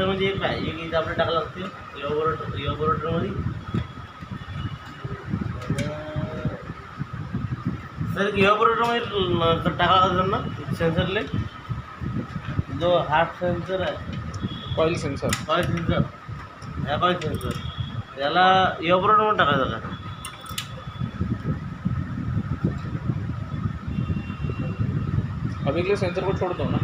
म्हणजे एक आहे, एक इथं आपल्याला टाकावं लागते इव्हापोरेटरमध्ये. सर इव्हापोरेटरमध्ये टाकावं लागतं ना सेन्सरले, जो हार्ट सेन्सर आहे, कॉईल सेन्सर कॉईल सेन्सर, ह्या कॉईल सेन्सर याला इव्हापोरेटरमध्ये टाकायचं का? अभी के लिए सेंसर को छोड़ दो ना.